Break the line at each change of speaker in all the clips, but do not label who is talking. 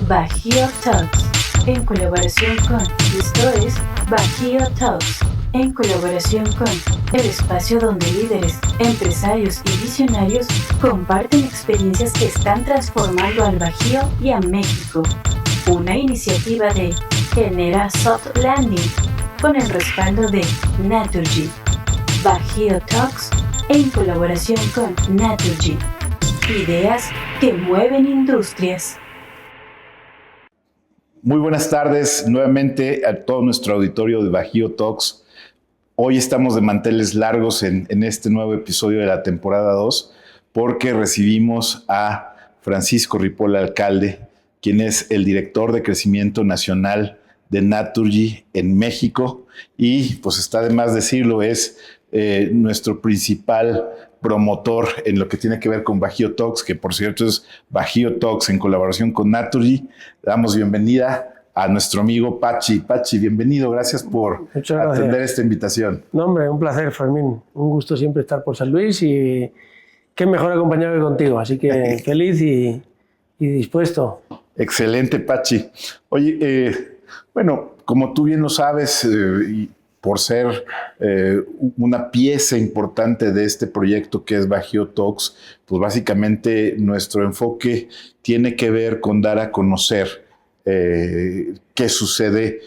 Bajío Talks, en colaboración con Bajío Talks, en colaboración con el espacio donde líderes, empresarios y visionarios comparten experiencias que están transformando al Bajío y a México. Una iniciativa de Genera Soft Landing con el respaldo de Naturgy. Bajío Talks, en colaboración con Naturgy. Ideas que mueven industrias.
Muy buenas tardes nuevamente a todo nuestro auditorio de Bajío Talks. Hoy estamos de manteles largos en este nuevo episodio de la temporada 2 porque recibimos a Francisco Ripoll, alcalde, quien es el director de crecimiento nacional de Naturgy en México y pues está de más decirlo, es nuestro principal promotor en lo que tiene que ver con Bajío Talks, que por cierto es Bajío Talks en colaboración con Naturgy. Damos bienvenida a nuestro amigo Pachi. Pachi, bienvenido, gracias por atender esta invitación.
No, hombre, un placer, Fermín. Un gusto siempre estar por San Luis y qué mejor acompañado que contigo, así que feliz y dispuesto.
Excelente, Pachi. Oye, bueno, como tú bien lo sabes, y por ser una pieza importante de este proyecto que es Bajío Talks, pues básicamente nuestro enfoque tiene que ver con dar a conocer qué sucede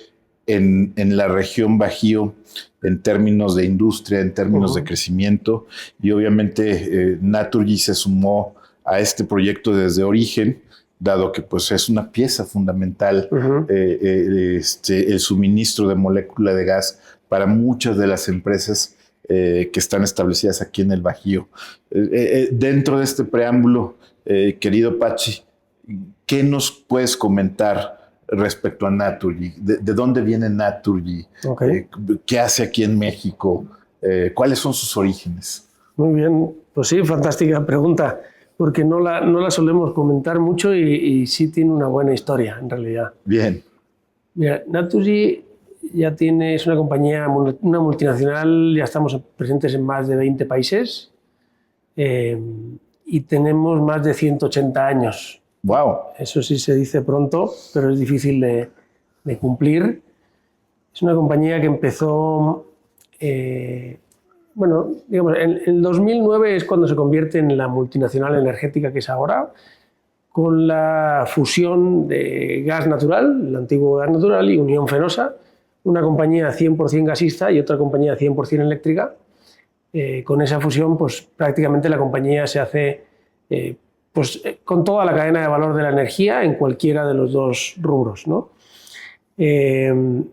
en la región Bajío en términos de industria, en términos de crecimiento, y obviamente Naturgy se sumó a este proyecto desde origen, dado que pues, es una pieza fundamental el suministro de molécula de gas para muchas de las empresas que están establecidas aquí en el Bajío. Dentro de este preámbulo, querido Pachi, ¿qué nos puedes comentar respecto a Naturgy? ¿De dónde viene Naturgy?
Okay.
¿Qué hace aquí en México? ¿Cuáles son sus orígenes?
Muy bien, pues sí, fantástica pregunta, porque no la solemos comentar mucho y sí tiene una buena historia, en realidad.
Bien.
Mira, Naturgy es una compañía, una multinacional, ya estamos presentes en más de 20 países y tenemos más de 180 años.
¡Wow!
Eso sí se dice pronto, pero es difícil de cumplir. Es una compañía que empezó, bueno, digamos, en el 2009 es cuando se convierte en la multinacional energética que es ahora, con la fusión de Gas Natural, el antiguo Gas Natural, y Unión Fenosa, una compañía 100% gasista y otra compañía 100% eléctrica. Con esa fusión, pues prácticamente la compañía se hace con toda la cadena de valor de la energía en cualquiera de los dos rubros, ¿no? Pero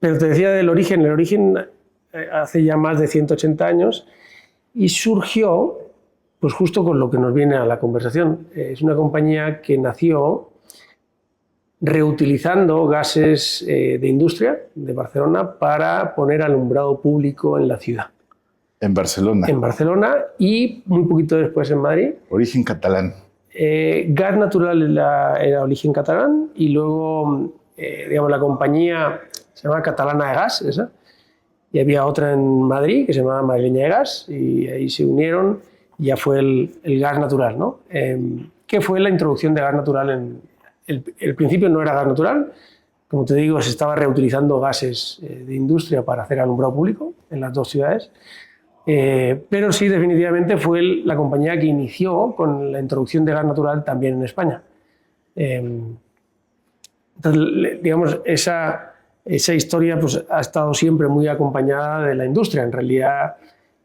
te decía del origen. El origen hace ya más de 180 años y surgió pues justo con lo que nos viene a la conversación. Es una compañía que nació reutilizando gases de industria de Barcelona para poner alumbrado público en la ciudad.
En Barcelona.
En Barcelona y muy poquito después en Madrid.
Origen catalán.
Gas Natural era origen catalán y luego, digamos, la compañía se llama Catalana de Gas, esa, y había otra en Madrid que se llamaba Madrileña de Gas y ahí se unieron y ya fue el gas natural, ¿no? ¿Qué fue la introducción de gas natural? El principio no era gas natural, como te digo, se estaba reutilizando gases de industria para hacer alumbrado público en las dos ciudades. Pero sí, definitivamente fue la compañía que inició con la introducción de gas natural también en España. Entonces, digamos, esa historia pues, ha estado siempre muy acompañada de la industria. En realidad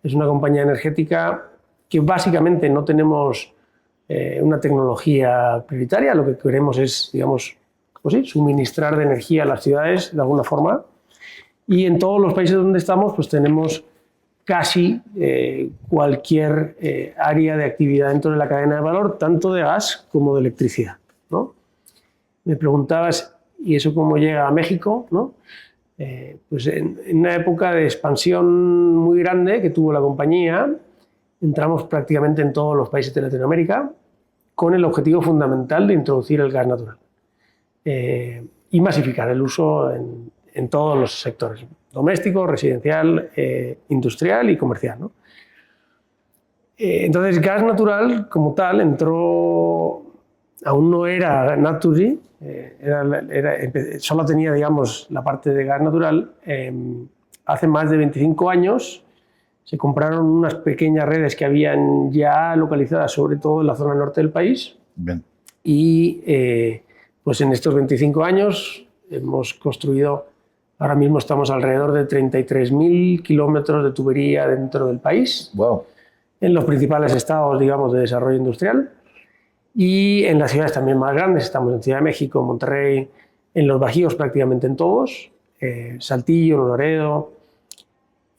es una compañía energética que básicamente no tenemos una tecnología prioritaria. Lo que queremos es, digamos, pues sí, suministrar de energía a las ciudades de alguna forma. Y en todos los países donde estamos pues tenemos casi cualquier área de actividad dentro de la cadena de valor, tanto de gas como de electricidad, ¿no? Me preguntabas, ¿y eso cómo llega a México? ¿No? Pues en una época de expansión muy grande que tuvo la compañía, entramos prácticamente en todos los países de Latinoamérica con el objetivo fundamental de introducir el gas natural y masificar el uso en todos los sectores, doméstico, residencial, industrial y comercial, ¿no? Entonces, gas natural como tal entró aún no era Naturgy, solo tenía, digamos, la parte de gas natural. Hace más de 25 años se compraron unas pequeñas redes que habían ya localizadas, sobre todo en la zona norte del país.
Bien.
Y pues en estos 25 años hemos construido, ahora mismo estamos alrededor de 33.000 kilómetros de tubería dentro del país.
Wow.
En los principales estados, digamos, de desarrollo industrial. Y en las ciudades también más grandes, estamos en Ciudad de México, Monterrey, en los bajíos prácticamente en todos, Saltillo, Laredo,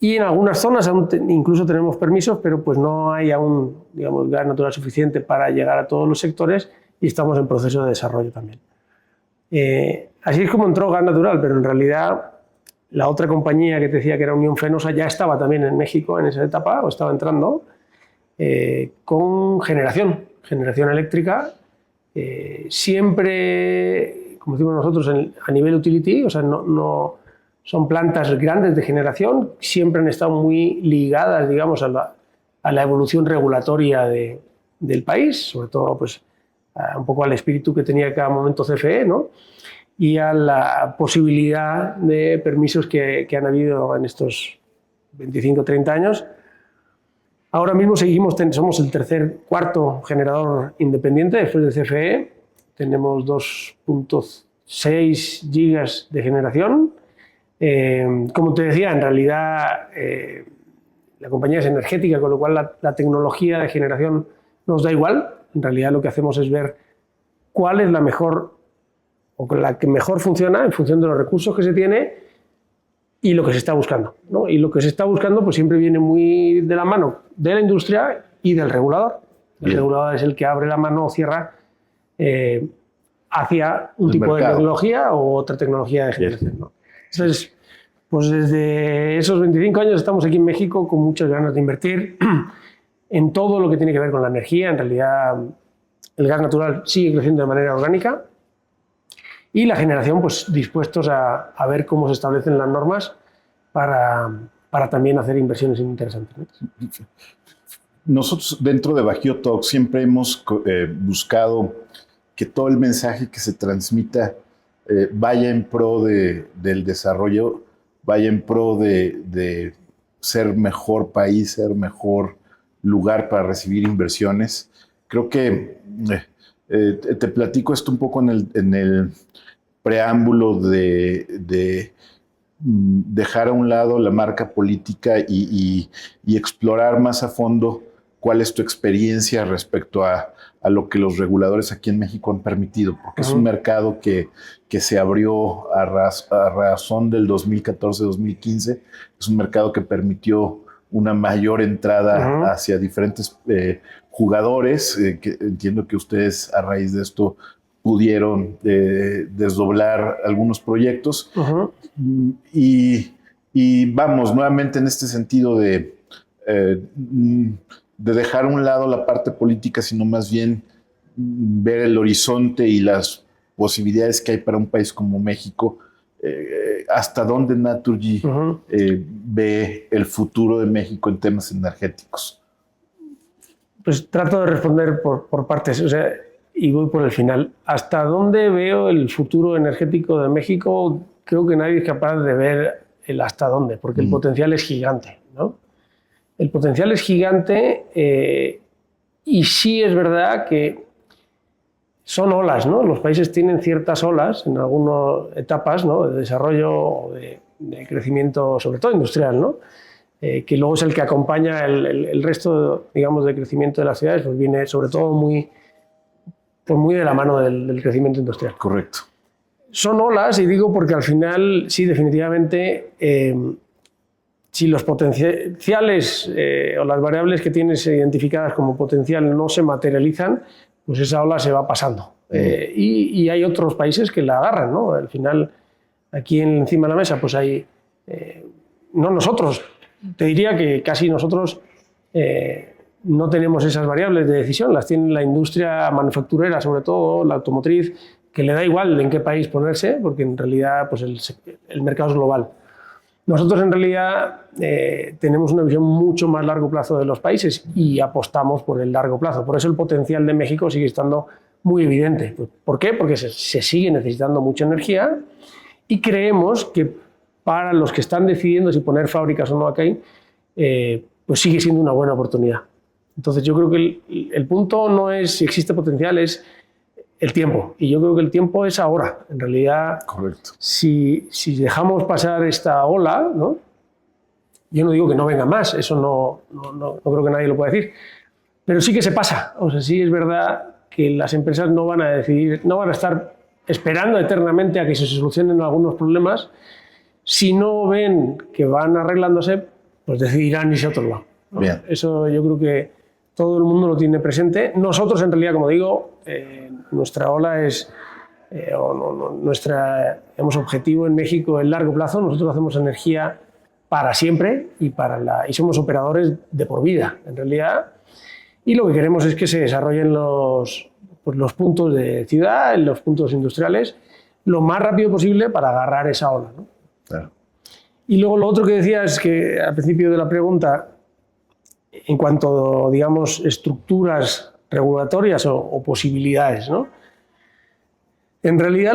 y en algunas zonas aún incluso tenemos permisos, pero pues no hay aún, digamos, gas natural suficiente para llegar a todos los sectores y estamos en proceso de desarrollo también. Así es como entró gas natural, pero en realidad la otra compañía que te decía que era Unión Fenosa ya estaba también en México en esa etapa, o estaba entrando, con generación eléctrica, siempre, como decimos nosotros, a nivel utility, o sea, no son plantas grandes de generación, siempre han estado muy ligadas, digamos, a la evolución regulatoria del país, sobre todo pues, un poco al espíritu que tenía cada momento CFE, ¿no? Y a la posibilidad de permisos que han habido en estos 25 o 30 años. Ahora mismo somos el cuarto generador independiente después de CFE. Tenemos 2.6 gigas de generación. Como te decía, en realidad la compañía es energética, con lo cual la tecnología de generación nos da igual. En realidad lo que hacemos es ver cuál es la mejor o la que mejor funciona en función de los recursos que se tiene y lo que se está buscando, ¿no? Y lo que se está buscando pues siempre viene muy de la mano de la industria y del regulador. El regulador es el que abre la mano o cierra hacia un tipo de tecnología o otra tecnología de generación, ¿no? Entonces, pues desde esos 25 años estamos aquí en México con muchas ganas de invertir en todo lo que tiene que ver con la energía. En realidad, el gas natural sigue creciendo de manera orgánica. Y la generación, pues dispuestos a ver cómo se establecen las normas para también hacer inversiones interesantes, ¿no?
Nosotros dentro de Bajío Talks siempre hemos buscado que todo el mensaje que se transmita vaya en pro del desarrollo, vaya en pro de ser mejor país, ser mejor lugar para recibir inversiones. Creo que te platico esto un poco en el preámbulo de dejar a un lado la marca política y explorar más a fondo cuál es tu experiencia respecto a lo que los reguladores aquí en México han permitido, porque es un mercado que se abrió a razón del 2014-2015, es un mercado que permitió una mayor entrada hacia diferentes jugadores, que entiendo que ustedes a raíz de esto pudieron desdoblar algunos proyectos. Y vamos, nuevamente en este sentido de dejar a un lado la parte política, sino más bien ver el horizonte y las posibilidades que hay para un país como México. ¿Hasta dónde Naturgy ve el futuro de México en temas energéticos?
Pues trato de responder por partes, o sea, y voy por el final. ¿Hasta dónde veo el futuro energético de México? Creo que nadie es capaz de ver el hasta dónde, porque el potencial es gigante, ¿no? El potencial es gigante y sí es verdad que son olas, ¿no? Los países tienen ciertas olas en algunas etapas, ¿no?, de desarrollo o de crecimiento, sobre todo industrial, ¿no? Que luego es el que acompaña el resto, digamos, de crecimiento de las ciudades, pues viene sobre todo muy de la mano del crecimiento industrial.
Correcto.
Son olas, y digo porque al final, sí, definitivamente, si los potenciales o las variables que tienes identificadas como potencial no se materializan, pues esa ola se va pasando. Y hay otros países que la agarran, ¿no? Al final, aquí encima de la mesa, pues hay... no nosotros, te diría que casi nosotros no tenemos esas variables de decisión, las tiene la industria manufacturera, sobre todo la automotriz, que le da igual en qué país ponerse, porque en realidad pues el mercado es global. Nosotros en realidad tenemos una visión mucho más largo plazo de los países y apostamos por el largo plazo. Por eso el potencial de México sigue estando muy evidente. ¿Por qué? Porque se sigue necesitando mucha energía y creemos que para los que están decidiendo si poner fábricas o no aquí, pues sigue siendo una buena oportunidad. Entonces yo creo que el punto no es si existe potencial, es el tiempo. Y yo creo que el tiempo es ahora. En realidad,
correcto.
Si dejamos pasar esta ola, ¿no? Yo no digo que no venga más, eso no creo que nadie lo pueda decir, pero sí que se pasa. O sea, sí es verdad que las empresas no van a decidir, no van a estar esperando eternamente a que se solucionen algunos problemas. Si no ven que van arreglándose, pues decidirán irse a otro lado, ¿no?
Bien.
Eso yo creo que todo el mundo lo tiene presente. Nosotros, en realidad, como digo, nuestra ola es, nuestro objetivo en México en largo plazo. Nosotros hacemos energía para siempre y somos operadores de por vida, en realidad. Y lo que queremos es que se desarrollen los puntos de ciudad, los puntos industriales, lo más rápido posible para agarrar esa ola, ¿no?
Claro.
Y luego lo otro que decía es que al principio de la pregunta, en cuanto, digamos, estructuras regulatorias o posibilidades, ¿no? En realidad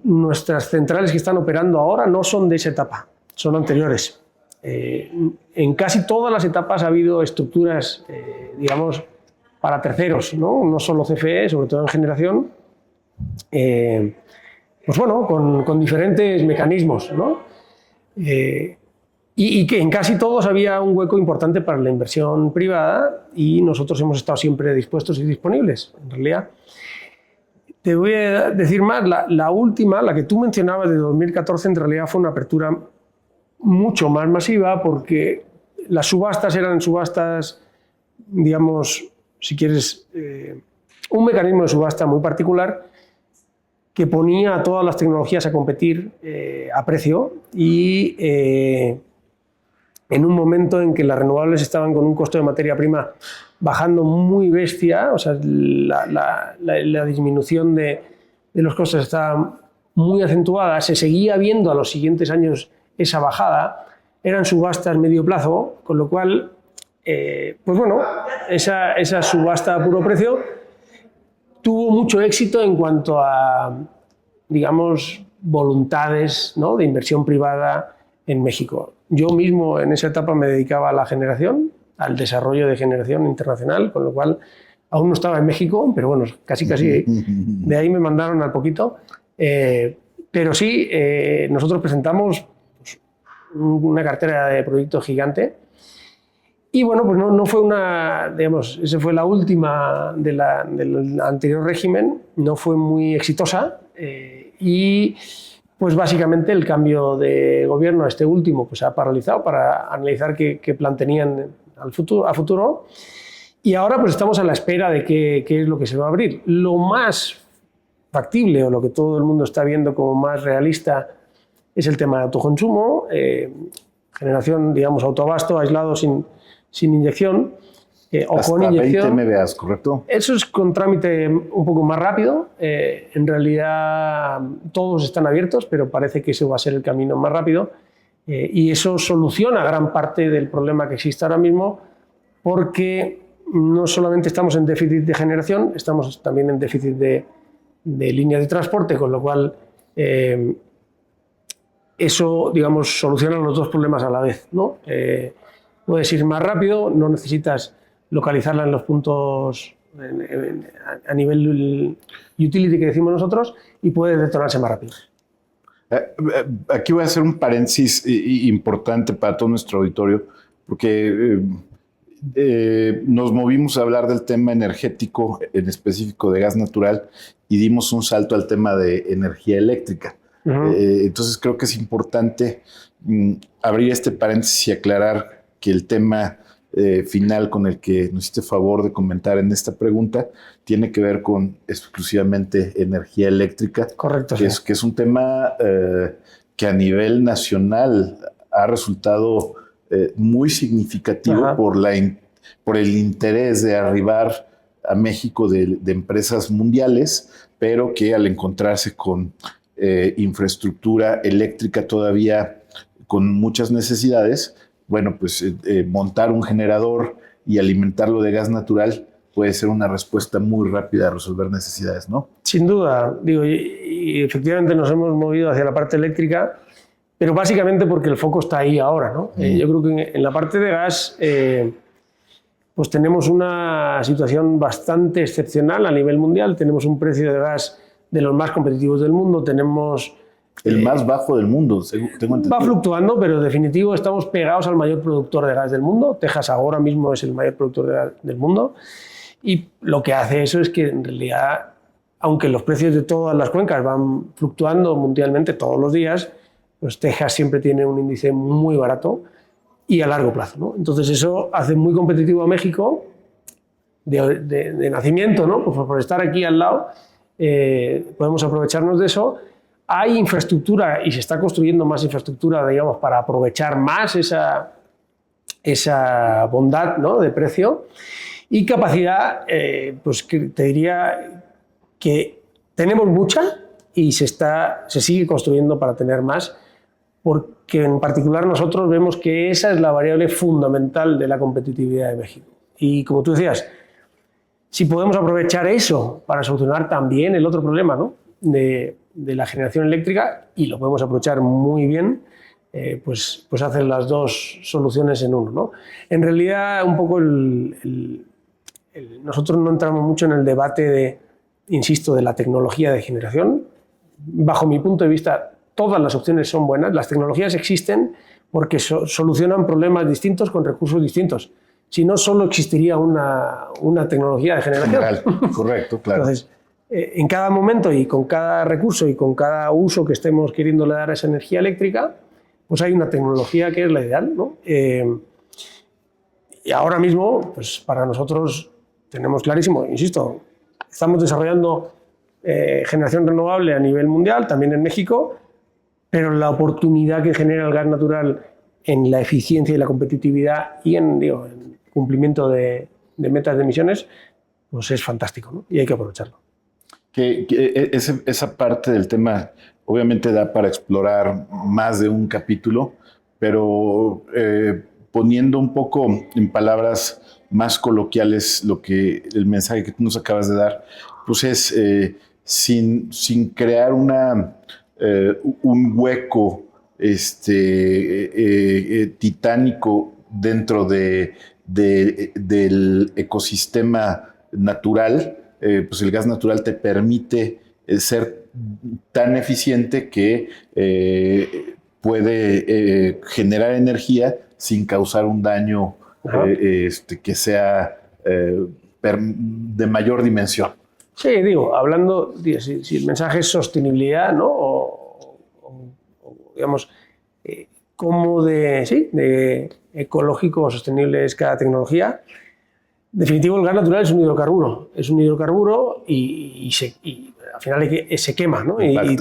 nuestras centrales que están operando ahora no son de esa etapa, son anteriores. En casi todas las etapas ha habido estructuras, digamos, para terceros, ¿no? No solo CFE, sobre todo en generación, pues bueno, con diferentes mecanismos, ¿no? Y que en casi todos había un hueco importante para la inversión privada y nosotros hemos estado siempre dispuestos y disponibles, en realidad. Te voy a decir más, la última, la que tú mencionabas de 2014, en realidad fue una apertura mucho más masiva porque las subastas eran subastas, digamos, si quieres, un mecanismo de subasta muy particular que ponía a todas las tecnologías a competir a precio y en un momento en que las renovables estaban con un costo de materia prima bajando muy bestia, o sea, la disminución de los costos estaba muy acentuada, se seguía viendo a los siguientes años esa bajada, eran subastas medio plazo, con lo cual, pues bueno, esa subasta a puro precio tuvo mucho éxito en cuanto a, digamos, voluntades, ¿no?, de inversión privada en México. Yo mismo en esa etapa me dedicaba a la generación, al desarrollo de generación internacional, con lo cual aún no estaba en México, pero bueno, casi de ahí me mandaron al poquito. Pero sí, nosotros presentamos una cartera de proyectos gigante y bueno, pues no fue digamos, esa fue la última del anterior régimen, no fue muy exitosa y pues básicamente el cambio de gobierno, este último, pues ha paralizado para analizar qué plan tenían a futuro y ahora pues estamos a la espera de qué es lo que se va a abrir. Lo más factible o lo que todo el mundo está viendo como más realista es el tema de autoconsumo, generación, digamos, autoabasto, aislado sin inyección o
hasta
con inyección.
20 MVA, ¿correcto?
Eso es con trámite un poco más rápido. En realidad todos están abiertos, pero parece que ese va a ser el camino más rápido. Y eso soluciona gran parte del problema que existe ahora mismo, porque no solamente estamos en déficit de generación, estamos también en déficit de líneas de transporte, con lo cual eso, digamos, soluciona los dos problemas a la vez, ¿no? Puedes ir más rápido, no necesitas localizarla en los puntos a nivel utility que decimos nosotros y puede detonarse más rápido.
Aquí voy a hacer un paréntesis importante para todo nuestro auditorio, porque nos movimos a hablar del tema energético, en específico de gas natural, y dimos un salto al tema de energía eléctrica. Entonces creo que es importante abrir este paréntesis y aclarar que el tema final con el que nos hiciste favor de comentar en esta pregunta tiene que ver con exclusivamente energía eléctrica.
Correcto.
Que es un tema que a nivel nacional ha resultado muy significativo por el interés de arribar a México de empresas mundiales, pero que al encontrarse con infraestructura eléctrica todavía con muchas necesidades, bueno, pues montar un generador y alimentarlo de gas natural puede ser una respuesta muy rápida a resolver necesidades, ¿no?
Sin duda, digo, y efectivamente nos hemos movido hacia la parte eléctrica, pero básicamente porque el foco está ahí ahora, ¿no? Yo creo que en la parte de gas pues tenemos una situación bastante excepcional a nivel mundial. Tenemos un precio de gas de los más competitivos del mundo, tenemos...
El más bajo del mundo, tengo entendido.
Va fluctuando, pero en definitivo estamos pegados al mayor productor de gas del mundo. Texas ahora mismo es el mayor productor de gas del mundo. Y lo que hace eso es que en realidad, aunque los precios de todas las cuencas van fluctuando mundialmente todos los días, pues Texas siempre tiene un índice muy barato y a largo plazo, ¿no? Entonces eso hace muy competitivo a México de nacimiento, ¿no? Pues por estar aquí al lado podemos aprovecharnos de eso. Hay infraestructura y se está construyendo más infraestructura, digamos, para aprovechar más esa bondad, ¿no?, de precio. Y capacidad, pues que te diría que tenemos mucha y se sigue construyendo para tener más, porque en particular nosotros vemos que esa es la variable fundamental de la competitividad de México. Y como tú decías, si podemos aprovechar eso para solucionar también el otro problema, ¿no?, de la generación eléctrica, y lo podemos aprovechar muy bien, pues hacen las dos soluciones en uno, ¿no? En realidad, un poco nosotros no entramos mucho en el debate insisto, de la tecnología de generación. Bajo mi punto de vista, todas las opciones son buenas. Las tecnologías existen porque solucionan problemas distintos con recursos distintos. Si no, solo existiría una tecnología de generación.
General, correcto, claro.
Entonces, en cada momento y con cada recurso y con cada uso que estemos queriendo dar a esa energía eléctrica, pues hay una tecnología que es la ideal, ¿no? Y ahora mismo, pues para nosotros tenemos clarísimo, insisto, estamos desarrollando generación renovable a nivel mundial, también en México, pero la oportunidad que genera el gas natural en la eficiencia y la competitividad y en cumplimiento de metas de emisiones, pues es fantástico, ¿no? Y hay que aprovecharlo.
Esa parte del tema obviamente da para explorar más de un capítulo, pero poniendo un poco en palabras más coloquiales el mensaje que tú nos acabas de dar, pues es sin crear un hueco titánico dentro del ecosistema natural, pues el gas natural te permite ser tan eficiente que puede generar energía sin causar un daño que sea de mayor dimensión.
Sí, hablando, si el mensaje es sostenibilidad, ¿no? O digamos, cómo de ecológico o sostenible es cada tecnología. En definitivo, el gas natural es un hidrocarburo. Es un hidrocarburo y al final se quema, ¿no? Y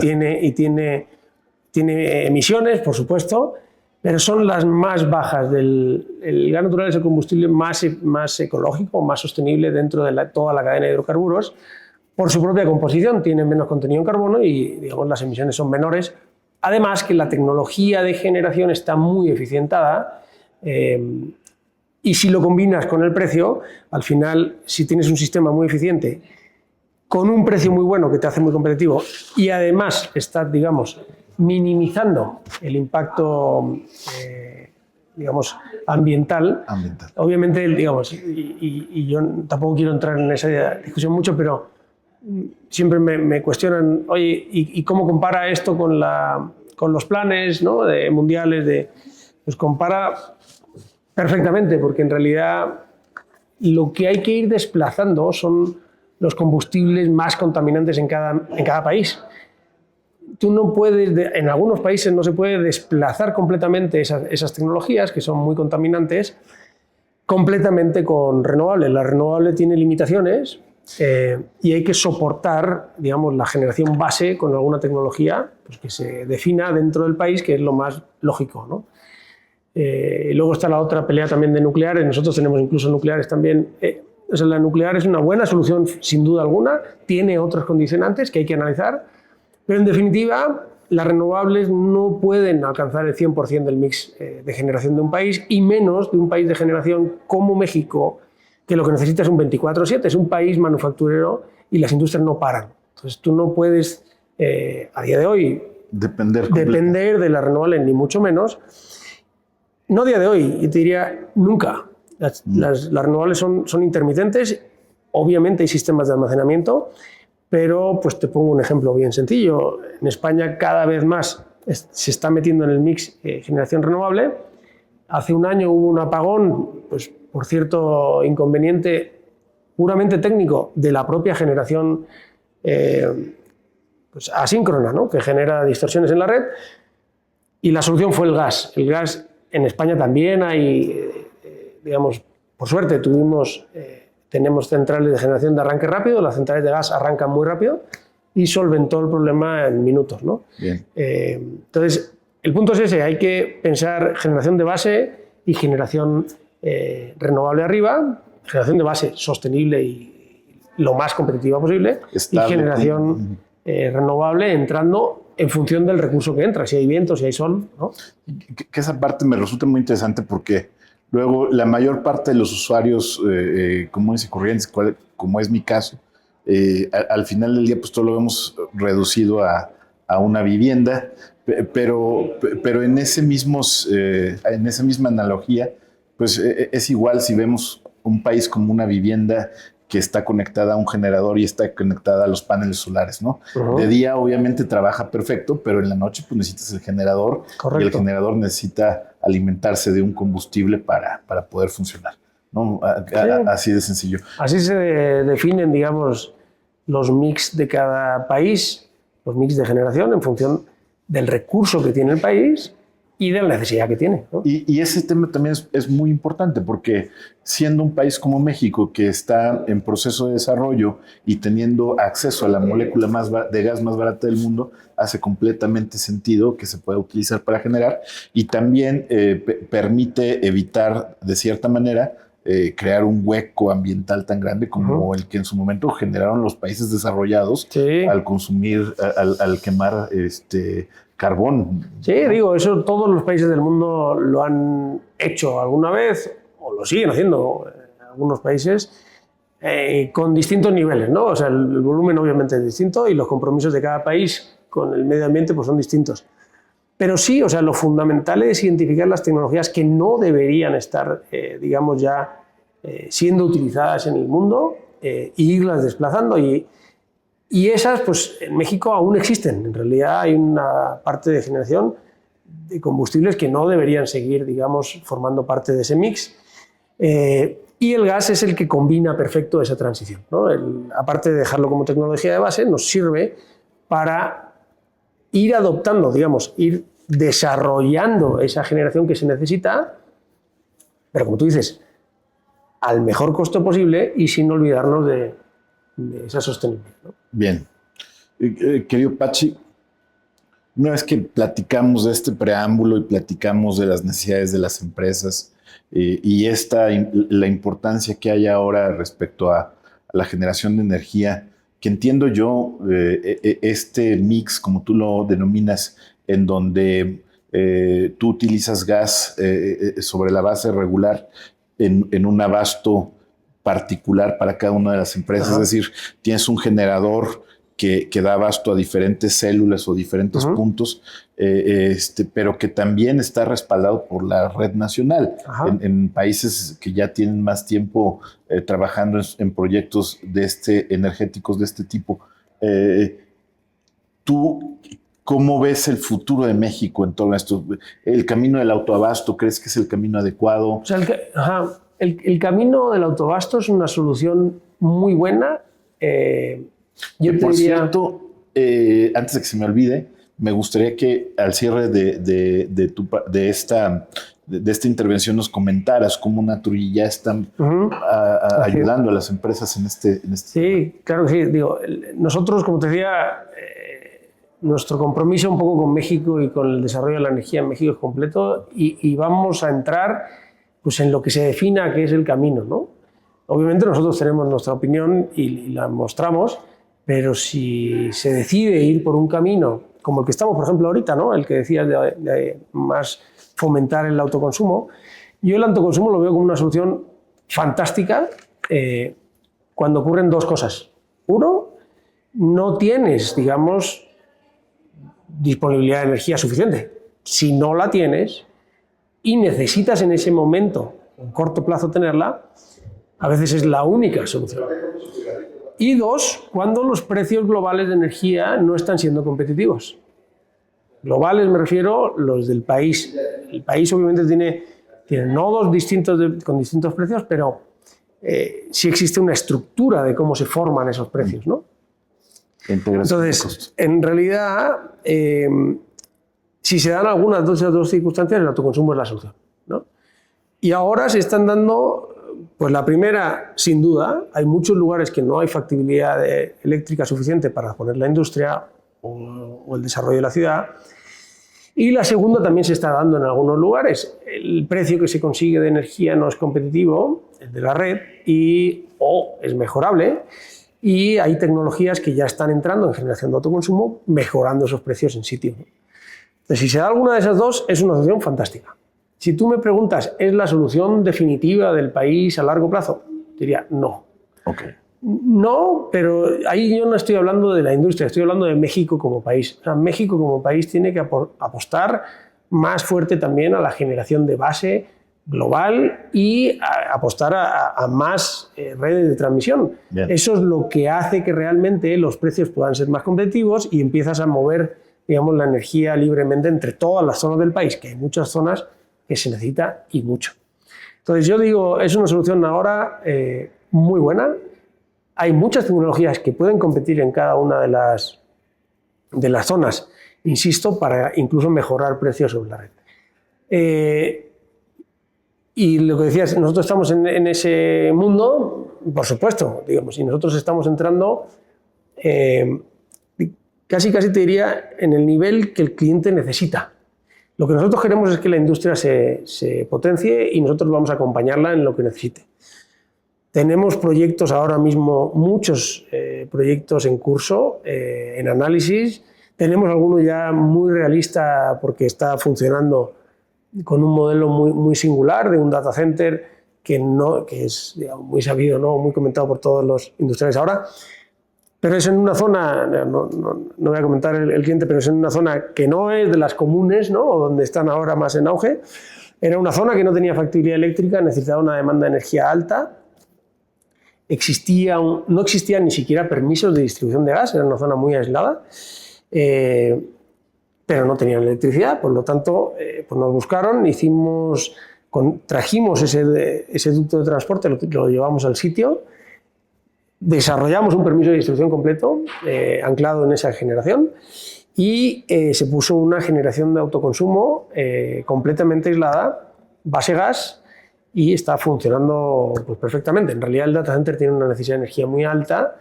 tiene emisiones, por supuesto, pero son las más bajas. El gas natural es el combustible más ecológico, más sostenible dentro de toda la cadena de hidrocarburos. Por su propia composición, tiene menos contenido en carbono y las emisiones son menores. Además que la tecnología de generación está muy eficientada y si lo combinas con el precio, al final, si tienes un sistema muy eficiente, con un precio muy bueno que te hace muy competitivo y además estás, minimizando el impacto, ambiental. Obviamente, y yo tampoco quiero entrar en esa discusión mucho, pero siempre me cuestionan, oye, ¿y cómo compara esto con los planes, ¿no?, mundiales? Pues compara perfectamente, porque en realidad lo que hay que ir desplazando son los combustibles más contaminantes en cada país. Tú no puedes, en algunos países no se puede desplazar completamente esas tecnologías, que son muy contaminantes, completamente con renovables. La renovable tiene limitaciones y hay que soportar, la generación base con alguna tecnología pues, que se defina dentro del país, que es lo más lógico, ¿no? Luego está la otra pelea también de nucleares. Nosotros tenemos incluso nucleares también. La nuclear es una buena solución, sin duda alguna. Tiene otros condicionantes que hay que analizar. Pero en definitiva, las renovables no pueden alcanzar el 100% del mix de generación de un país y menos de un país de generación como México, que lo que necesita es un 24/7, es un país manufacturero y las industrias no paran. Entonces tú no puedes, a día de hoy, depender de las renovables, ni mucho menos. No a día de hoy, yo te diría nunca. Las renovables son intermitentes, obviamente hay sistemas de almacenamiento, pero pues te pongo un ejemplo bien sencillo. En España cada vez más se está metiendo en el mix generación renovable. Hace un año hubo un apagón, pues por cierto inconveniente puramente técnico de la propia generación pues asíncrona, ¿no? Que genera distorsiones en la red, y la solución fue el gas. El gas en España también hay, digamos, por suerte tenemos centrales de generación de arranque rápido, las centrales de gas arrancan muy rápido y solventó el problema en minutos, ¿no?
Bien.
Entonces, el punto es ese, hay que pensar generación de base y generación renovable arriba, generación de base sostenible y lo más competitiva posible, estable, y generación renovable entrando en función del recurso que entra, si hay viento, si hay sol, ¿no?
Que esa parte me resulta muy interesante porque luego la mayor parte de los usuarios comunes y corrientes, como es mi caso, al final del día pues todo lo hemos reducido a una vivienda, pero en esa misma analogía, pues es igual si vemos un país como una vivienda que está conectada a un generador y está conectada a los paneles solares, ¿no? Uh-huh. De día obviamente trabaja perfecto, pero en la noche pues necesitas el generador. Correcto. Y el generador necesita alimentarse de un combustible para poder funcionar, ¿no? Sí. Así de sencillo.
Así se definen, digamos, los mix de cada país, los mix de generación en función del recurso que tiene el país y de la necesidad que tiene, ¿no?
Y ese tema también es muy importante porque siendo un país como México que está en proceso de desarrollo y teniendo acceso a la molécula de gas más barata del mundo, hace completamente sentido que se pueda utilizar para generar y también permite evitar, de cierta manera, crear un hueco ambiental tan grande como uh-huh. el que en su momento generaron los países desarrollados sí. al consumir, al quemar carbón.
Sí, digo, eso todos los países del mundo lo han hecho alguna vez o lo siguen haciendo en algunos países con distintos niveles, ¿no? O sea, el volumen obviamente es distinto y los compromisos de cada país con el medio ambiente pues son distintos. Pero sí, o sea, lo fundamental es identificar las tecnologías que no deberían estar, digamos, ya siendo utilizadas en el mundo e irlas desplazando. Y esas, pues, en México aún existen. En realidad hay una parte de generación de combustibles que no deberían seguir, digamos, formando parte de ese mix. Y el gas es el que combina perfecto esa transición, ¿no? Aparte de dejarlo como tecnología de base, nos sirve para ir adoptando, digamos, ir desarrollando esa generación que se necesita, pero como tú dices, al mejor costo posible y sin olvidarnos de esa sostenibilidad, ¿no?
Bien. Querido Pachi, una vez que platicamos de este preámbulo y platicamos de las necesidades de las empresas y la importancia que hay ahora respecto a la generación de energía, que entiendo yo, este mix, como tú lo denominas, en donde tú utilizas gas sobre la base regular en un abasto particular para cada una de las empresas. Ajá. Es decir, tienes un generador que da abasto a diferentes células o diferentes uh-huh. puntos, pero que también está respaldado por la red nacional. En países que ya tienen más tiempo trabajando en proyectos energéticos de este tipo. ¿Tú cómo ves el futuro de México en todo esto? ¿El camino del autoabasto crees que es el camino adecuado?
O sea, el camino del autoabasto es una solución muy buena.
Por cierto, antes de que se me olvide, me gustaría que al cierre de esta intervención nos comentaras cómo Naturgy ya está uh-huh. ayudando a las empresas en este
Sí, tema. Claro que sí. Digo, nosotros, como te decía, nuestro compromiso un poco con México y con el desarrollo de la energía en México es completo y vamos a entrar pues, en lo que se defina que es el camino, ¿no? Obviamente nosotros tenemos nuestra opinión y la mostramos, pero si se decide ir por un camino como el que estamos, por ejemplo, ahorita, ¿no? El que decías de más fomentar el autoconsumo, yo el autoconsumo lo veo como una solución fantástica cuando ocurren dos cosas. Uno, no tienes, digamos, disponibilidad de energía suficiente. Si no la tienes y necesitas en ese momento, en corto plazo, tenerla, a veces es la única solución. Y dos, cuando los precios globales de energía no están siendo competitivos. Globales me refiero los del país. El país obviamente tiene nodos distintos con distintos precios, pero sí existe una estructura de cómo se forman esos precios, ¿no? Entonces, en realidad, si se dan algunas de esas dos circunstancias, el autoconsumo es la solución, ¿no? Y ahora se están dando, pues la primera, sin duda, hay muchos lugares que no hay factibilidad eléctrica suficiente para poner la industria o el desarrollo de la ciudad. Y la segunda también se está dando en algunos lugares. El precio que se consigue de energía no es competitivo, el de la red, o es mejorable. Y hay tecnologías que ya están entrando en generación de autoconsumo, mejorando esos precios en sitio. Entonces, si se da alguna de esas dos, es una solución fantástica. Si tú me preguntas, ¿es la solución definitiva del país a largo plazo? Diría, no.
Okay.
No, pero ahí yo no estoy hablando de la industria, estoy hablando de México como país. O sea, México como país tiene que apostar más fuerte también a la generación de base global y apostar a más redes de transmisión. Bien. Eso es lo que hace que realmente los precios puedan ser más competitivos y empiezas a mover, digamos, la energía libremente entre todas las zonas del país, que hay muchas zonas que se necesita y mucho. Entonces yo digo, es una solución ahora muy buena. Hay muchas tecnologías que pueden competir en cada una de las zonas, insisto, para incluso mejorar precios sobre la red. Y lo que decías, nosotros estamos en ese mundo, por supuesto, digamos, y nosotros estamos entrando casi te diría en el nivel que el cliente necesita. Lo que nosotros queremos es que la industria se potencie y nosotros vamos a acompañarla en lo que necesite. Tenemos proyectos ahora mismo, muchos proyectos en curso, en análisis. Tenemos alguno ya muy realista porque está funcionando con un modelo muy singular de un data center que es, digamos, muy sabido, ¿no? Muy comentado por todos los industriales ahora. Pero es en una zona, no voy a comentar el cliente, pero es en una zona que no es de las comunes, ¿no? O donde están ahora más en auge. Era una zona que no tenía factibilidad eléctrica, necesitaba una demanda de energía alta. No existían ni siquiera permisos de distribución de gas, era una zona muy aislada, pero no tenían electricidad, por lo tanto pues nos buscaron, trajimos ese ducto de transporte, lo llevamos al sitio, desarrollamos un permiso de distribución completo anclado en esa generación y se puso una generación de autoconsumo completamente aislada, base gas, y está funcionando pues, perfectamente. En realidad el data center tiene una necesidad de energía muy alta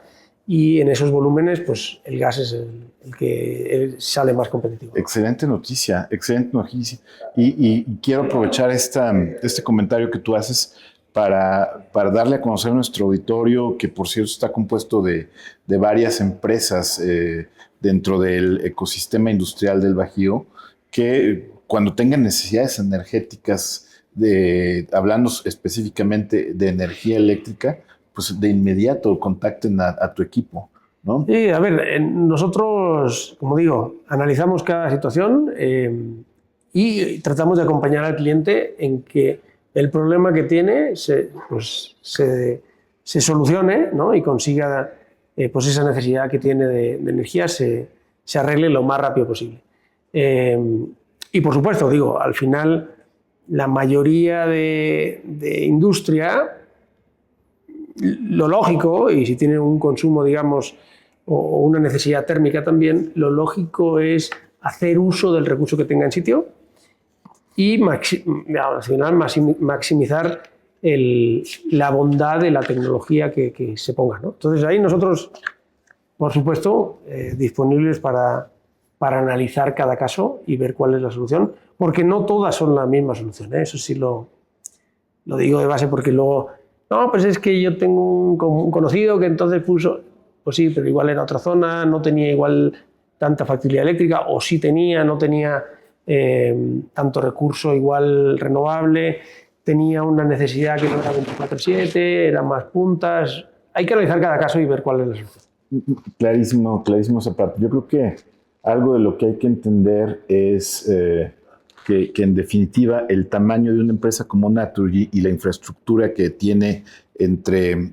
y en esos volúmenes pues, el gas es el que sale más competitivo.
Excelente noticia, excelente noticia. Y quiero aprovechar este comentario que tú haces para darle a conocer a nuestro auditorio, que por cierto está compuesto de varias empresas dentro del ecosistema industrial del Bajío, que cuando tengan necesidades energéticas, hablando específicamente de energía eléctrica, pues de inmediato contacten a tu equipo, ¿no?
Sí, a ver, nosotros, como digo, analizamos cada situación y tratamos de acompañar al cliente en que el problema que tiene se solucione, ¿no? Y consiga pues esa necesidad que tiene de energía se arregle lo más rápido posible. Y por supuesto, digo, al final la mayoría de industria, lo lógico, y si tiene un consumo, digamos, o una necesidad térmica también, lo lógico es hacer uso del recurso que tenga en sitio y al final maximizar la bondad de la tecnología que se ponga, ¿no? Entonces ahí nosotros, por supuesto, disponibles para analizar cada caso y ver cuál es la solución, porque no todas son la misma solución, ¿eh? Eso sí lo digo de base, porque luego, no, pues es que yo tengo un conocido que entonces puso, pues sí, pero igual era otra zona, no tenía igual tanta factibilidad eléctrica, o sí tenía, no tenía tanto recurso igual renovable, tenía una necesidad que no era 24/7, eran más puntas. Hay que analizar cada caso y ver cuál es la solución.
Clarísimo, clarísimo esa parte. Yo creo que algo de lo que hay que entender es que en definitiva el tamaño de una empresa como Naturgy y la infraestructura que tiene entre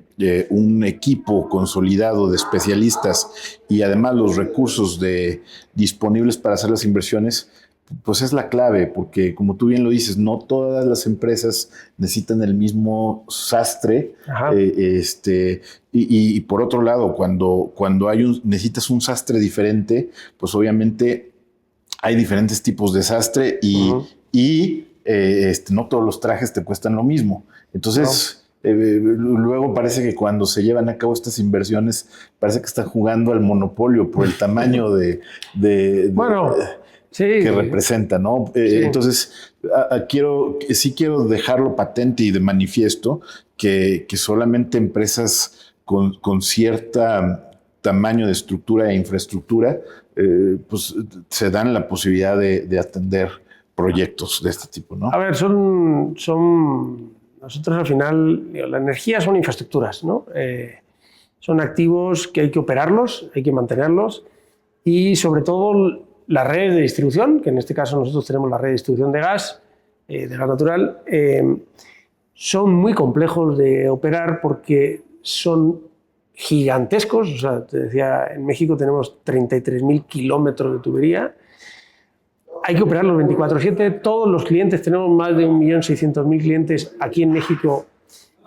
un equipo consolidado de especialistas y además los recursos disponibles para hacer las inversiones, pues es la clave, porque como tú bien lo dices, no todas las empresas necesitan el mismo sastre. Y por otro lado, cuando necesitas un sastre diferente, pues obviamente hay diferentes tipos de sastre y no todos los trajes te cuestan lo mismo. Entonces, luego parece que cuando se llevan a cabo estas inversiones, parece que están jugando al monopolio por el tamaño que representa, ¿no? Sí. Entonces, sí quiero dejarlo patente y de manifiesto que solamente empresas con cierta tamaño de estructura e infraestructura pues se dan la posibilidad de atender proyectos de este tipo, ¿no?
A ver, nosotros al final, la energía son infraestructuras, ¿no? Son activos que hay que operarlos, hay que mantenerlos y sobre todo las redes de distribución, que en este caso nosotros tenemos la red de distribución de gas natural, son muy complejos de operar porque son gigantescos. O sea, te decía, en México tenemos 33.000 kilómetros de tubería. Hay que operarlos 24/7. Todos los clientes, tenemos más de 1.600.000 clientes aquí en México,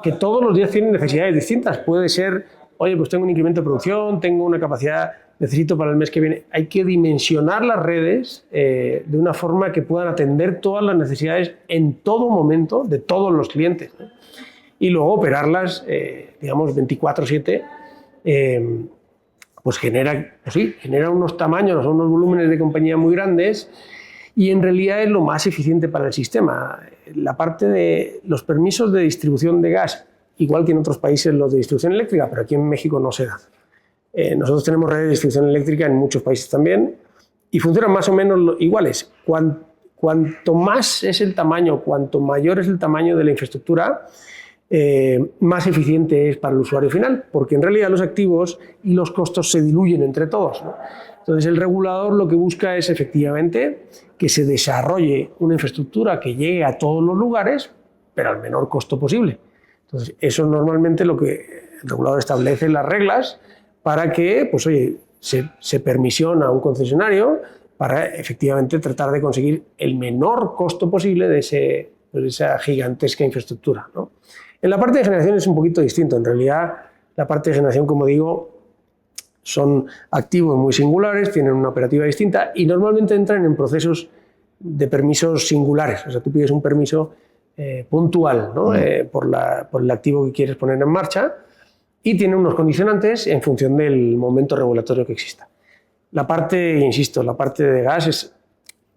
que todos los días tienen necesidades distintas. Puede ser, oye, pues tengo un incremento de producción, tengo una capacidad, necesito para el mes que viene. Hay que dimensionar las redes de una forma que puedan atender todas las necesidades en todo momento de todos los clientes, ¿no? Y luego operarlas, digamos, 24/7, pues genera unos tamaños, unos volúmenes de compañía muy grandes y en realidad es lo más eficiente para el sistema. La parte de los permisos de distribución de gas, igual que en otros países los de distribución eléctrica, pero aquí en México no se da. Nosotros tenemos redes de distribución eléctrica en muchos países también y funcionan más o menos iguales. Cuanto más es el tamaño, cuanto mayor es el tamaño de la infraestructura, más eficiente es para el usuario final, porque en realidad los activos y los costos se diluyen entre todos, ¿no? Entonces el regulador lo que busca es efectivamente que se desarrolle una infraestructura que llegue a todos los lugares, pero al menor costo posible. Entonces eso es normalmente lo que el regulador establece en las reglas para que, pues oye, se permisiona a un concesionario para efectivamente tratar de conseguir el menor costo posible de esa gigantesca infraestructura, ¿no? En la parte de generación es un poquito distinto. En realidad, la parte de generación, como digo, son activos muy singulares, tienen una operativa distinta y normalmente entran en procesos de permisos singulares. O sea, tú pides un permiso puntual, ¿no? por el activo que quieres poner en marcha y tiene unos condicionantes en función del momento regulatorio que exista. La parte, insisto, la parte de gas es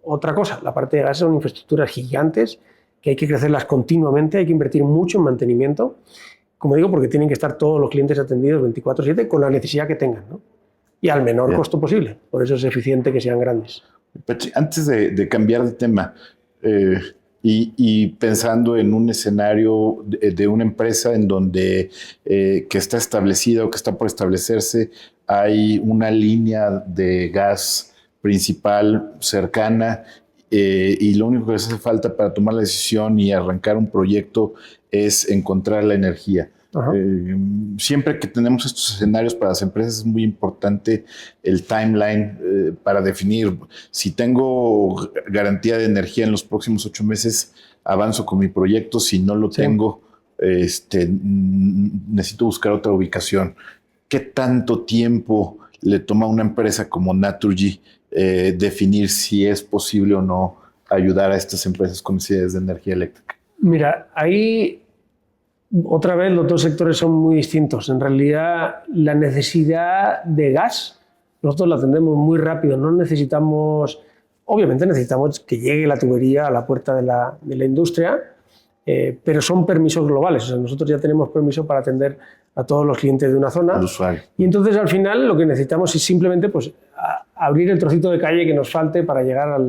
otra cosa. La parte de gas son infraestructuras gigantes que hay que crecerlas continuamente, hay que invertir mucho en mantenimiento, como digo, porque tienen que estar todos los clientes atendidos 24/7 con la necesidad que tengan, ¿no? Y al menor costo posible. Por eso es eficiente que sean grandes.
Pachi, antes de cambiar de tema, y pensando en un escenario de una empresa en donde que está establecida o que está por establecerse, hay una línea de gas principal cercana y lo único que les hace falta para tomar la decisión y arrancar un proyecto es encontrar la energía. Siempre que tenemos estos escenarios para las empresas es muy importante el timeline para definir si tengo garantía de energía en los próximos 8 meses, avanzo con mi proyecto. Si no lo tengo, necesito buscar otra ubicación. ¿Qué tanto tiempo le toma a una empresa como Naturgy definir si es posible o no ayudar a estas empresas con necesidades de energía eléctrica?
Mira, ahí otra vez los dos sectores son muy distintos. En realidad, la necesidad de gas nosotros la atendemos muy rápido. No necesitamos, obviamente necesitamos que llegue la tubería a la puerta de la industria, pero son permisos globales. O sea, nosotros ya tenemos permiso para atender a todos los clientes de una zona. Y entonces al final lo que necesitamos es simplemente pues, abrir el trocito de calle que nos falte para llegar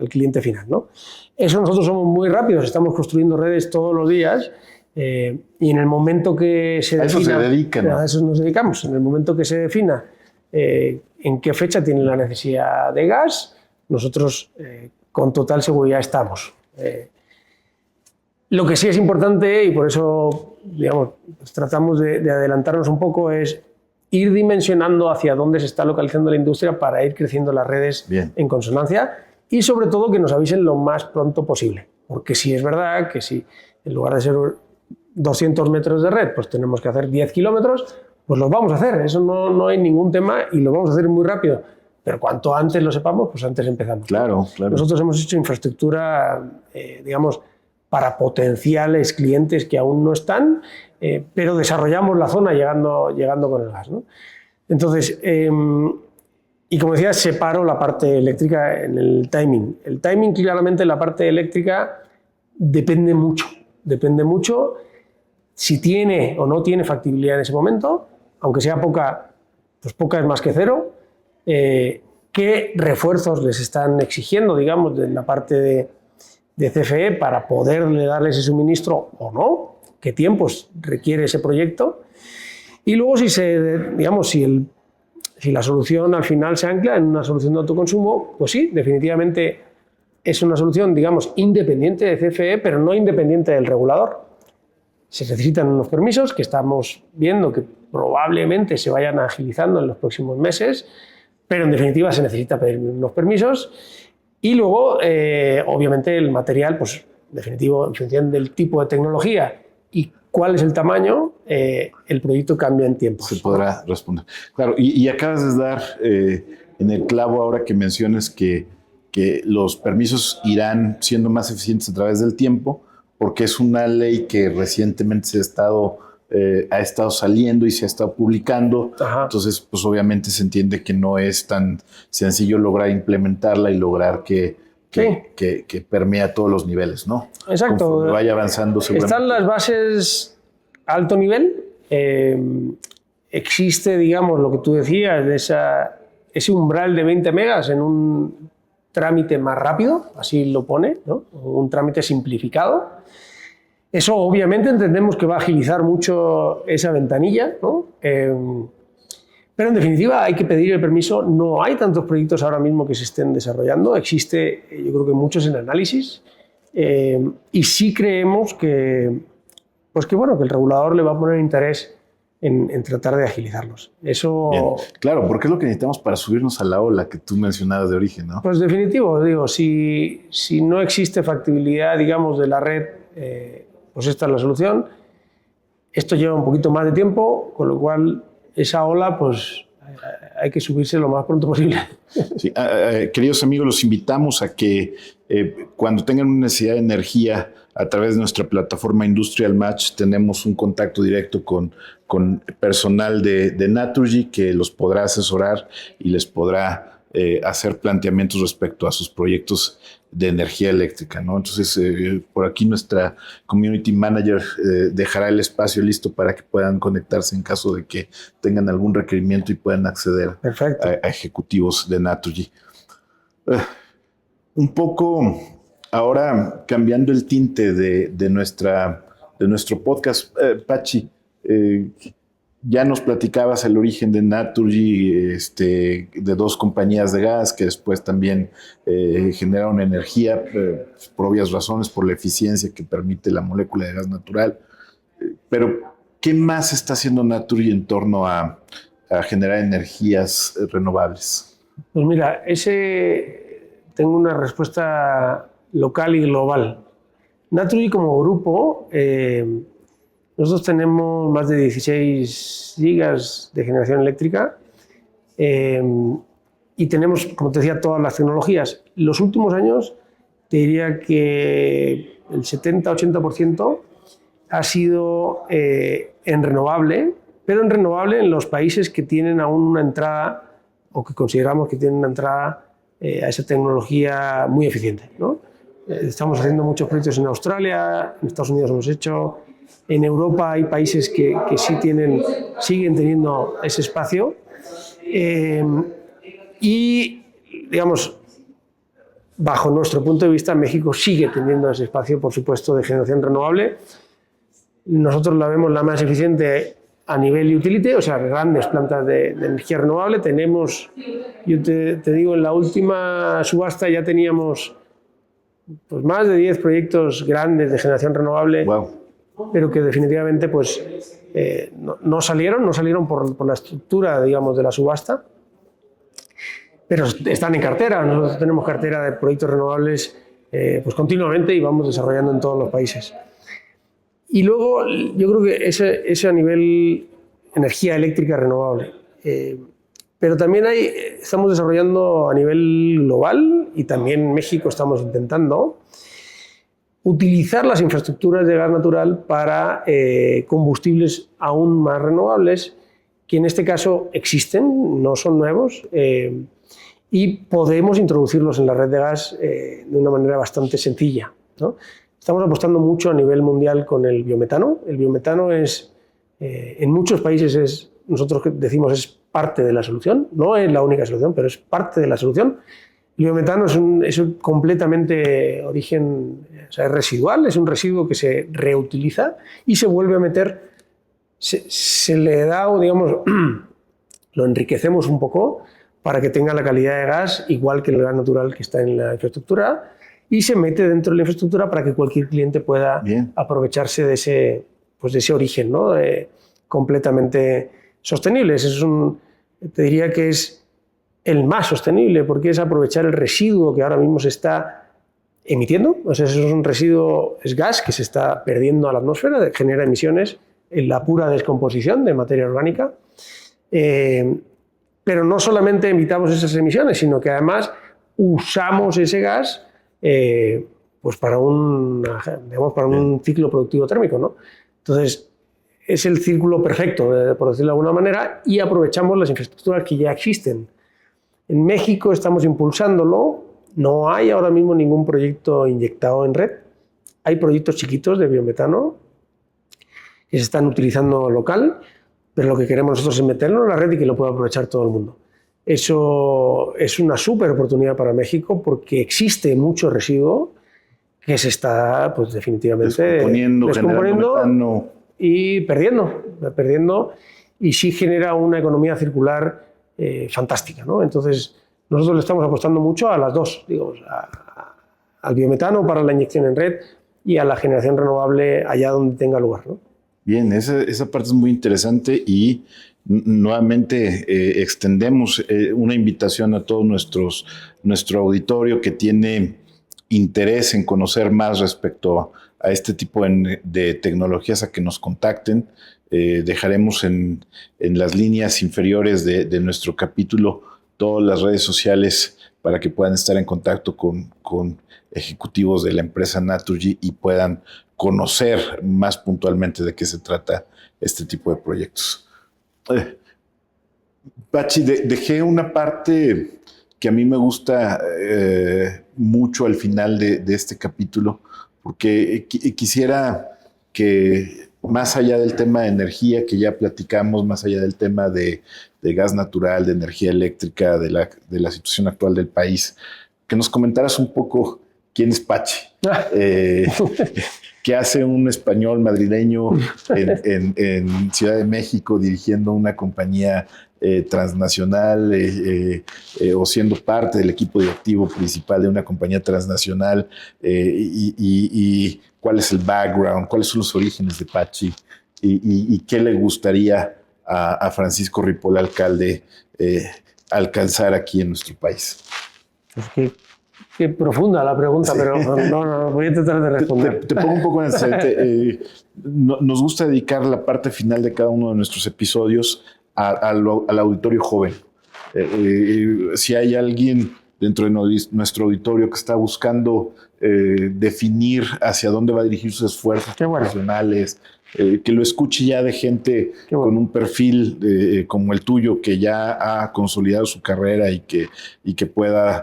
cliente final, ¿no? Eso nosotros somos muy rápidos, estamos construyendo redes todos los días y en el momento que se defina...
A eso se dedican, ¿no?
A eso nos dedicamos. En el momento que se defina en qué fecha tienen la necesidad de gas, nosotros con total seguridad estamos. Lo que sí es importante, y por eso digamos, pues tratamos de adelantarnos un poco, es ir dimensionando hacia dónde se está localizando la industria para ir creciendo las redes en consonancia y sobre todo que nos avisen lo más pronto posible. Porque sí es verdad que si en lugar de ser 200 metros de red, pues tenemos que hacer 10 kilómetros, pues los vamos a hacer. Eso no hay ningún tema y lo vamos a hacer muy rápido. Pero cuanto antes lo sepamos, pues antes empezamos.
Claro, claro.
Nosotros hemos hecho infraestructura, digamos, para potenciales clientes que aún no están, pero desarrollamos la zona llegando con el gas, ¿no? Entonces, y como decía, separo la parte eléctrica en el timing. El timing, claramente, en la parte eléctrica depende mucho. Depende mucho si tiene o no tiene factibilidad en ese momento, aunque sea poca, pues poca es más que cero. ¿Qué refuerzos les están exigiendo, digamos, de la parte de CFE para poderle darle ese suministro o no? ¿Qué tiempos requiere ese proyecto? Y luego si la solución al final se ancla en una solución de autoconsumo, pues sí, definitivamente es una solución, digamos, independiente de CFE, pero no independiente del regulador. Se necesitan unos permisos que estamos viendo que probablemente se vayan agilizando en los próximos meses, pero en definitiva se necesita pedir unos permisos. Y luego, obviamente, el material, pues, definitivo, en función del tipo de tecnología y cuál es el tamaño, el proyecto cambia en tiempo.
Se podrá responder. Claro, y acabas de dar en el clavo ahora que mencionas que los permisos irán siendo más eficientes a través del tiempo, porque es una ley que recientemente ha estado saliendo y se ha estado publicando. Ajá. Entonces, pues obviamente se entiende que no es tan sencillo lograr implementarla y lograr que permee a todos los niveles, ¿no?
Exacto.
Conforme vaya avanzando, seguramente.
Están las bases a alto nivel. Existe, digamos, lo que tú decías, de ese umbral de 20 megas en un trámite más rápido, así lo pone, ¿no? Un trámite simplificado. Eso obviamente entendemos que va a agilizar mucho esa ventanilla, ¿no? Pero en definitiva hay que pedir el permiso. No hay tantos proyectos ahora mismo que se estén desarrollando. Existe, yo creo que muchos en análisis. Y sí creemos que el regulador le va a poner interés en tratar de agilizarlos. Eso...
Bien. Claro, porque es lo que necesitamos para subirnos a la ola que tú mencionabas de origen, ¿no?
Pues definitivo, digo, si no existe factibilidad, digamos, de la red, pues esta es la solución. Esto lleva un poquito más de tiempo, con lo cual esa ola, pues hay que subirse lo más pronto posible.
Sí, queridos amigos, los invitamos a que cuando tengan una necesidad de energía a través de nuestra plataforma Industrial Match, tenemos un contacto directo con personal de Naturgy que los podrá asesorar y les podrá hacer planteamientos respecto a sus proyectos de energía eléctrica, ¿no? Entonces, por aquí nuestra Community Manager dejará el espacio listo para que puedan conectarse en caso de que tengan algún requerimiento y puedan acceder a ejecutivos de Naturgy. Un poco ahora cambiando el tinte de nuestro podcast, Pachi, ya nos platicabas el origen de Naturgy, de dos compañías de gas que después también generaron energía por obvias razones, por la eficiencia que permite la molécula de gas natural. Pero, ¿qué más está haciendo Naturgy en torno a generar energías renovables?
Pues mira, tengo una respuesta local y global. Naturgy como grupo... nosotros tenemos más de 16 gigas de generación eléctrica y tenemos, como te decía, todas las tecnologías. Los últimos años te diría que el 70-80% ha sido en renovable, pero en renovable en los países que tienen aún una entrada o que consideramos que tienen una entrada a esa tecnología muy eficiente, ¿no? Estamos haciendo muchos proyectos en Australia, en Estados Unidos hemos hecho... En Europa hay países que siguen teniendo ese espacio y, digamos, bajo nuestro punto de vista, México sigue teniendo ese espacio, por supuesto, de generación renovable. Nosotros la vemos la más eficiente a nivel utility, o sea, grandes plantas de energía renovable. Tenemos, yo te digo, en la última subasta ya teníamos pues, más de 10 proyectos grandes de generación renovable,
Wow.
pero que definitivamente pues, no salieron por la estructura, digamos, de la subasta, pero están en cartera. Nosotros tenemos cartera de proyectos renovables pues continuamente y vamos desarrollando en todos los países. Y luego yo creo que ese a nivel energía eléctrica renovable. Pero también estamos desarrollando a nivel global y también en México estamos intentando utilizar las infraestructuras de gas natural para combustibles aún más renovables, que en este caso existen, no son nuevos, y podemos introducirlos en la red de gas de una manera bastante sencilla, ¿no? Estamos apostando mucho a nivel mundial con el biometano. El biometano es, en muchos países, nosotros decimos, es parte de la solución. No es la única solución, pero es parte de la solución. El biometano es completamente origen, o sea, es residual, es un residuo que se reutiliza y se vuelve a meter, se le da, digamos, lo enriquecemos un poco para que tenga la calidad de gas igual que el gas natural que está en la infraestructura, y se mete dentro de la infraestructura para que cualquier cliente pueda aprovecharse de ese origen, ¿no? Completamente sostenible. Te diría que es el más sostenible, porque es aprovechar el residuo que ahora mismo se está emitiendo. O sea, eso es un residuo, es gas que se está perdiendo a la atmósfera, genera emisiones en la pura descomposición de materia orgánica. Pero no solamente emitamos esas emisiones, sino que además usamos ese gas pues para un ciclo productivo térmico, ¿no? Entonces, es el círculo perfecto, por decirlo de alguna manera, y aprovechamos las infraestructuras que ya existen. En México estamos impulsándolo. No hay ahora mismo ningún proyecto inyectado en red. Hay proyectos chiquitos de biometano que se están utilizando local, pero lo que queremos nosotros es meterlo en la red y que lo pueda aprovechar todo el mundo. Eso es una súper oportunidad para México, porque existe mucho residuo que se está, pues, definitivamente descomponiendo y perdiendo, y sí genera una economía circular fantástica, ¿no? Entonces, nosotros le estamos apostando mucho a las dos, digamos, al biometano para la inyección en red y a la generación renovable allá donde tenga lugar, ¿no?
Bien, esa parte es muy interesante, y nuevamente extendemos una invitación a todo nuestro auditorio que tiene interés en conocer más respecto a este tipo de tecnologías, a que nos contacten. Dejaremos en las líneas inferiores de nuestro capítulo todas las redes sociales para que puedan estar en contacto con ejecutivos de la empresa Naturgy y puedan conocer más puntualmente de qué se trata este tipo de proyectos. Pachi, dejé una parte que a mí me gusta mucho al final de este capítulo, porque quisiera que, más allá del tema de energía que ya platicamos, más allá del tema de gas natural, de energía eléctrica, de la situación actual del país, que nos comentaras un poco quién es Pachi. ¿Qué hace un español madrileño en Ciudad de México dirigiendo una compañía transnacional o siendo parte del equipo directivo principal de una compañía transnacional? Y cuál es el background, cuáles son los orígenes de Pachi, y qué le gustaría a Francisco Ripoll, alcalde, alcanzar aquí en nuestro país.
Pues qué profunda la pregunta, sí. Pero no, voy a tratar de responder.
Te pongo un poco en antecedente. Nos gusta dedicar la parte final de cada uno de nuestros episodios al auditorio joven. Si hay alguien dentro de nuestro auditorio que está buscando definir hacia dónde va a dirigir sus esfuerzos profesionales, que lo escuche ya de gente con un perfil como el tuyo, que ya ha consolidado su carrera y que pueda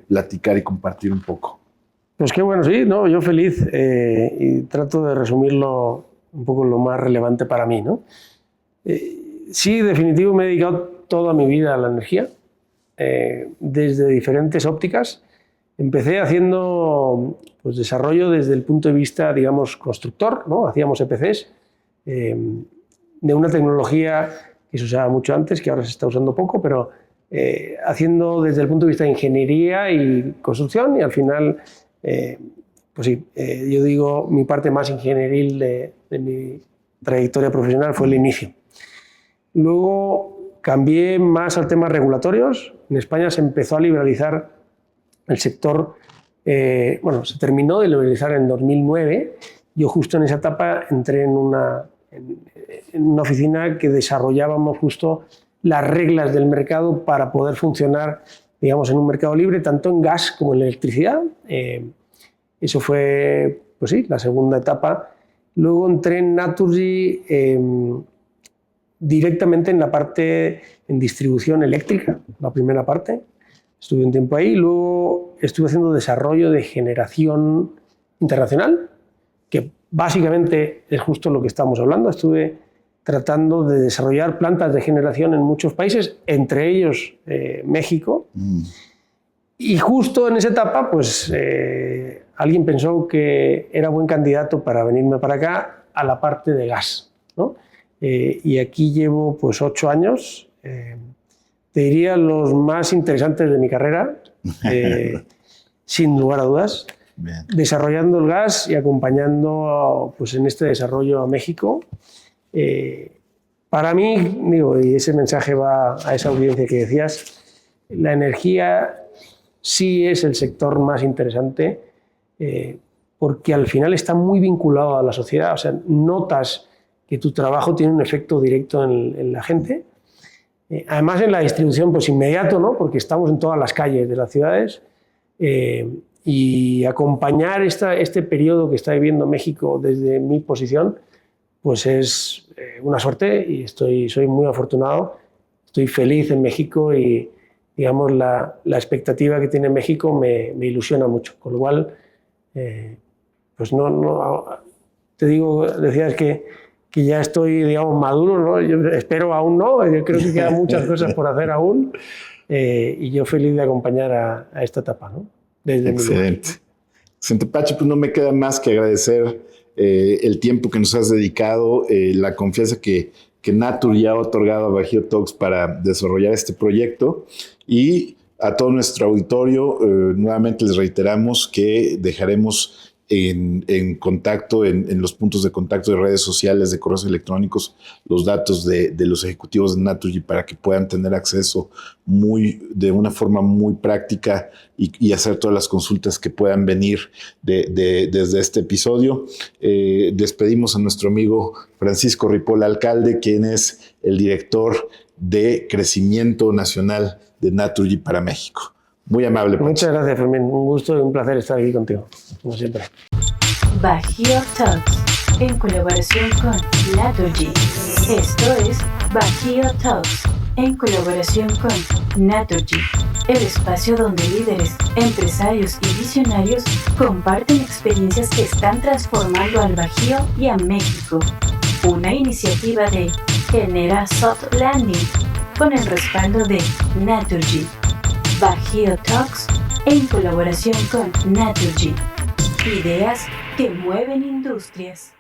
platicar y compartir un poco.
Pues qué bueno, sí, ¿no? Yo feliz, y trato de resumirlo un poco lo más relevante para mí, ¿no? Sí, definitivo, me he dedicado toda mi vida a la energía, desde diferentes ópticas. Empecé haciendo pues, desarrollo desde el punto de vista, digamos, constructor, ¿no? Hacíamos EPCs de una tecnología que se usaba mucho antes, que ahora se está usando poco, pero haciendo desde el punto de vista de ingeniería y construcción, y al final, pues sí, yo digo, mi parte más ingenieril de mi trayectoria profesional fue el inicio. Luego cambié más al tema regulatorios. En España se empezó a liberalizar el sector, bueno, se terminó de liberalizar en 2009. Yo justo en esa etapa entré en una oficina que desarrollábamos justo las reglas del mercado para poder funcionar, digamos, en un mercado libre, tanto en gas como en electricidad. Eso fue, pues sí, la segunda etapa. Luego entré en Naturgy directamente en la parte en distribución eléctrica, la primera parte. Estuve un tiempo ahí. Luego estuve haciendo desarrollo de generación internacional, que básicamente es justo lo que estamos hablando. Estuve tratando de desarrollar plantas de generación en muchos países, entre ellos México. Y justo en esa etapa, pues alguien pensó que era buen candidato para venirme para acá a la parte de gas, ¿no? Y aquí llevo pues 8 años, te diría los más interesantes de mi carrera, sin lugar a dudas. Bien. Desarrollando el gas y acompañando pues, en este desarrollo a México. Para mí, digo, y ese mensaje va a esa audiencia que decías, la energía sí es el sector más interesante porque al final está muy vinculado a la sociedad. O sea, notas que tu trabajo tiene un efecto directo en la gente. Además, en la distribución, pues inmediato, ¿no? Porque estamos en todas las calles de las ciudades. Y acompañar este periodo que está viviendo México desde mi posición, pues es una suerte y soy muy afortunado. Estoy feliz en México y, digamos, la expectativa que tiene México me ilusiona mucho. Con lo cual, pues no te digo, decías que ya estoy, digamos, maduro, ¿no? Yo espero aún no, yo creo que quedan muchas cosas por hacer aún y yo feliz de acompañar a esta etapa, ¿no? Desde
excelente. Excelente, Pachi, pues no me queda más que agradecer el tiempo que nos has dedicado, la confianza que Naturgy ha otorgado a Bajío Talks para desarrollar este proyecto y a todo nuestro auditorio, nuevamente les reiteramos que dejaremos en contacto, en los puntos de contacto de redes sociales, de correos electrónicos, los datos de los ejecutivos de Naturgy para que puedan tener acceso de una forma muy práctica y hacer todas las consultas que puedan venir desde este episodio. Despedimos a nuestro amigo Francisco Ripoll, alcalde, quien es el director de Crecimiento Nacional de Naturgy para México. Muy amable.
Muchas gracias, Fermín. Un gusto y un placer estar aquí contigo, como siempre.
Bajío Talks, en colaboración con Naturgy. Esto es Bajío Talks, en colaboración con Naturgy, el espacio donde líderes, empresarios y visionarios comparten experiencias que están transformando al Bajío y a México. Una iniciativa de Genera Soft Landing, con el respaldo de Naturgy. Bajío Talks, en colaboración con Naturgy. Ideas que mueven industrias.